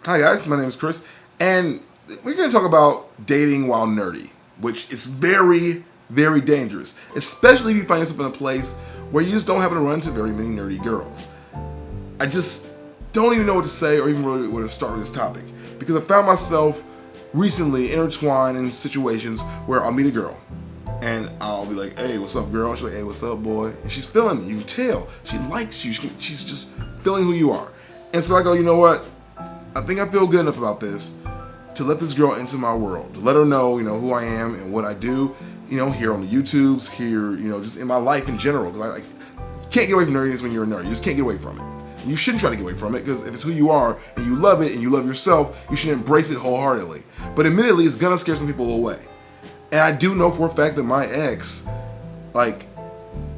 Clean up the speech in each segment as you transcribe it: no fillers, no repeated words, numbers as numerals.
Hi guys, my name is Chris, and we're going to talk about dating while nerdy, which is very, very dangerous, especially if you find yourself in a place where you just don't happen to run into very many nerdy girls. I just don't even know what to say or even really where to start with this topic, because I found myself recently intertwined in situations where I'll meet a girl, and I'll be like, hey, what's up, girl? She's like, hey, what's up, boy? And she's feeling me. You can tell. She likes you. She's just feeling who you are. And so I go, you know what? I think I feel good enough about this to let this girl into my world, to let her know, who I am and what I do, here on the YouTubes, here, just in my life in general. Because I can't get away from nerdiness when you're a nerd. You just can't get away from it. You shouldn't try to get away from it, because if it's who you are and you love it and you love yourself, you should embrace it wholeheartedly. But admittedly, it's gonna scare some people away. And I do know for a fact that my ex,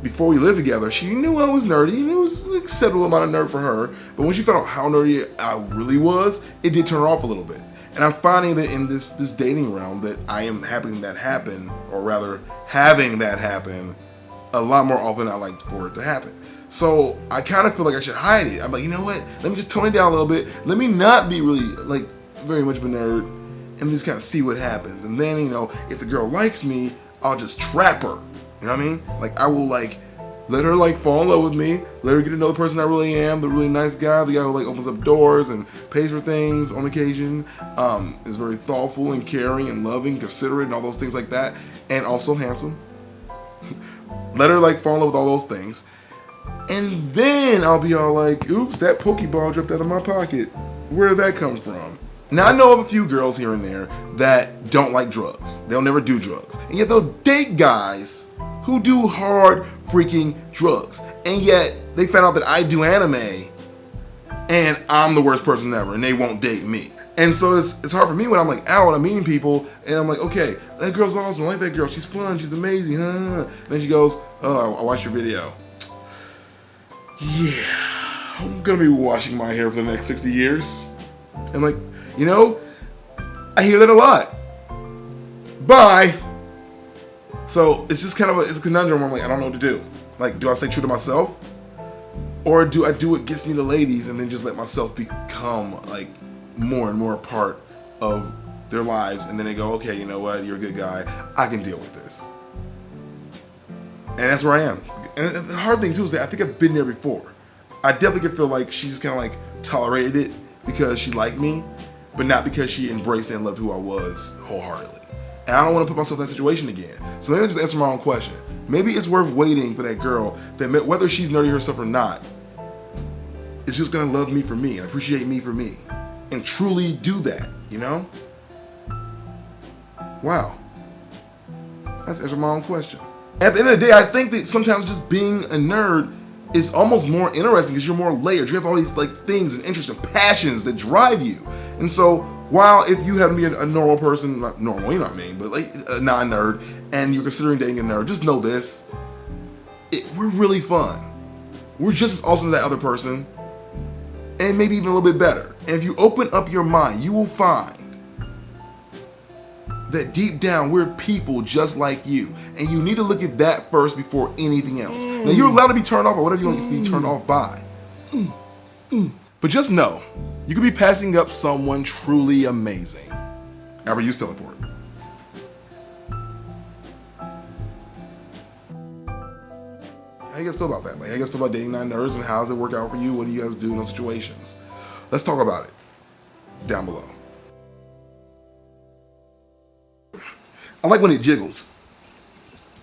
before we lived together, she knew I was nerdy, and it was an acceptable amount of nerd for her. But when she found out how nerdy I really was, it did turn her off a little bit. And I'm finding that in this dating realm that I am having that happen, or rather having that happen a lot more often than I like for it to happen. So I kind of feel like I should hide it. I'm like, you know what? Let me just tone it down a little bit. Let me not be really very much of a nerd, and just kind of see what happens. And then, if the girl likes me, I'll just trap her. You know what I mean? I will let her fall in love with me, let her get to know the person I really am, the really nice guy, the guy who opens up doors and pays for things on occasion, is very thoughtful and caring and loving, considerate, and all those things like that, and also handsome. Let her fall in love with all those things. And then I'll be all like, oops, that Pokeball dropped out of my pocket. Where did that come from? Now, I know of a few girls here and there that don't like drugs. They'll never do drugs. And yet they'll date guys who do hard freaking drugs. And yet they found out that I do anime and I'm the worst person ever, and they won't date me. And so it's hard for me when I'm out and I'm meeting people and I'm like, okay, that girl's awesome. I like that girl. She's fun. She's amazing. Huh? And then she goes, oh, I watched your video. Yeah, I'm gonna be washing my hair for the next 60 years. And I hear that a lot. Bye. So it's just it's a conundrum where I'm I don't know what to do. Do I stay true to myself? Or do I do what gets me the ladies and then just let myself become more and more a part of their lives, and then they go, okay, you know what, you're a good guy, I can deal with this. And that's where I am. And the hard thing too is that I think I've been there before. I definitely could feel she just tolerated it because she liked me, but not because she embraced and loved who I was wholeheartedly. And I don't want to put myself in that situation again. So maybe I'll just answer my own question. Maybe it's worth waiting for that girl that, whether she's nerdy herself or not, is just gonna love me for me and appreciate me for me, and truly do that, Wow. That's answering my own question. At the end of the day, I think that sometimes just being a nerd is almost more interesting because you're more layered. You have all these things and interests and passions that drive you. And so while if you happen to be a normal person, not normal, you know what I mean, but a non-nerd, and you're considering dating a nerd, just know this. We're really fun. We're just as awesome as that other person, and maybe even a little bit better. And if you open up your mind, you will find that deep down, we're people just like you. And you need to look at that first before anything else. Now, you're allowed to be turned off by whatever you want to be turned off by. But just know, you could be passing up someone truly amazing. Ever use teleport. How do you guys feel about that? How do you guys feel about dating non-nerds, and how does it work out for you? What do you guys do in those situations? Let's talk about it down below. I like when it jiggles.